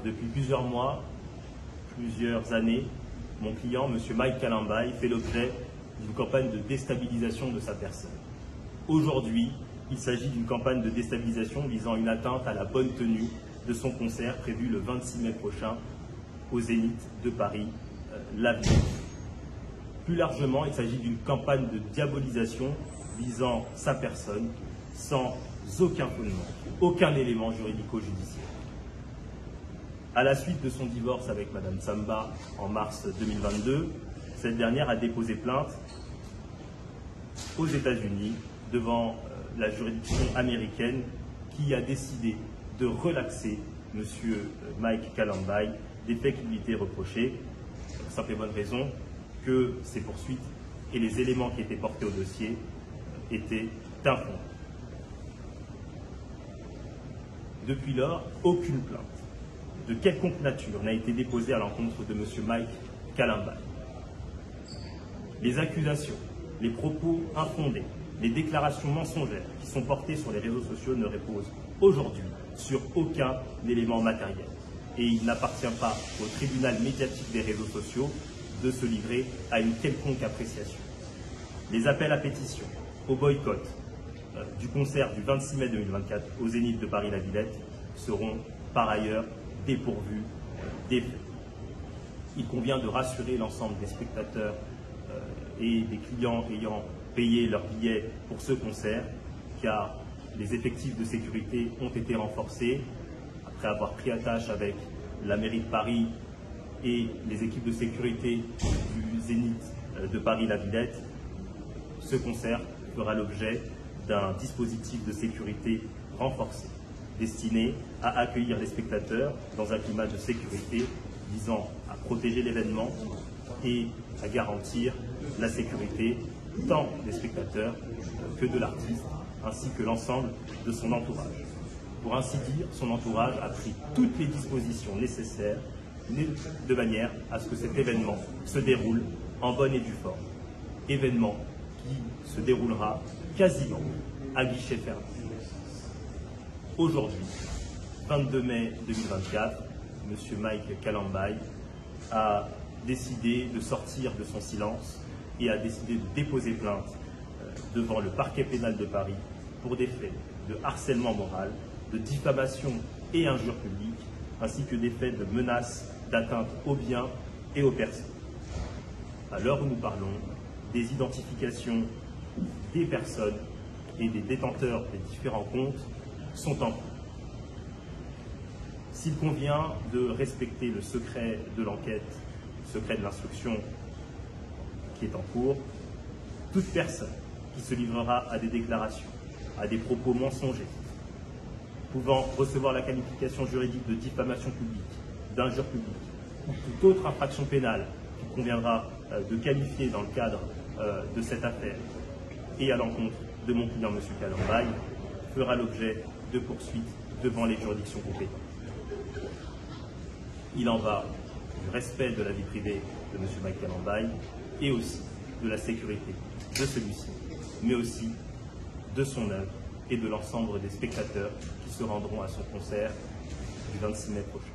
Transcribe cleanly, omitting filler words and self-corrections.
Depuis plusieurs mois, plusieurs années, mon client, M. Mike Kalambay, fait l'objet d'une campagne de déstabilisation de sa personne. Aujourd'hui, il s'agit d'une campagne de déstabilisation visant une atteinte à la bonne tenue de son concert prévu le 26 mai prochain au Zénith de Paris, l'avenir. Plus largement, il s'agit d'une campagne de diabolisation visant sa personne sans aucun fondement, aucun élément juridico-judiciaire. À la suite de son divorce avec Mme Samba en mars 2022, cette dernière a déposé plainte aux États-Unis devant la juridiction américaine qui a décidé de relaxer M. Mike Kalambay des faits qui lui étaient reprochés, pour la simple et bonne raison que ces poursuites et les éléments qui étaient portés au dossier étaient infondés. Depuis lors, aucune plainte de quelconque nature n'a été déposée à l'encontre de M. Mike Kalambay. Les accusations, les propos infondés, les déclarations mensongères qui sont portées sur les réseaux sociaux ne reposent aujourd'hui sur aucun élément matériel. Et il n'appartient pas au tribunal médiatique des réseaux sociaux de se livrer à une quelconque appréciation. Les appels à pétition, au boycott du concert du 26 mai 2024 au Zénith de Paris-La Villette seront par ailleurs dépourvus des faits. Il convient de rassurer l'ensemble des spectateurs et des clients ayant payé leur billet pour ce concert, car les effectifs de sécurité ont été renforcés après avoir pris attache avec la mairie de Paris et les équipes de sécurité du Zénith de Paris-La Villette. Ce concert fera l'objet d'un dispositif de sécurité renforcé, destiné à accueillir les spectateurs dans un climat de sécurité visant à protéger l'événement et à garantir la sécurité tant des spectateurs que de l'artiste, ainsi que l'ensemble de son entourage. Pour ainsi dire, son entourage a pris toutes les dispositions nécessaires de manière à ce que cet événement se déroule en bonne et due forme. Événement qui se déroulera quasiment à guichet fermé. Aujourd'hui, 22 mai 2024, M. Mike Kalambay a décidé de sortir de son silence et a décidé de déposer plainte devant le parquet pénal de Paris pour des faits de harcèlement moral, de diffamation et injure publique, ainsi que des faits de menaces, d'atteinte aux biens et aux personnes. À l'heure où nous parlons, des identifications des personnes et des détenteurs des différents comptes sont en cours. S'il convient de respecter le secret de l'enquête, le secret de l'instruction qui est en cours, toute personne qui se livrera à des déclarations, à des propos mensongers, pouvant recevoir la qualification juridique de diffamation publique, d'injure publique, ou toute autre infraction pénale qu'il conviendra de qualifier dans le cadre de cette affaire et à l'encontre de mon client M. Kalambay, fera l'objet de poursuites devant les juridictions compétentes. Il en va du respect de la vie privée de M. Mike Kalambay et aussi de la sécurité de celui-ci, mais aussi de son œuvre et de l'ensemble des spectateurs qui se rendront à son concert du 26 mai prochain.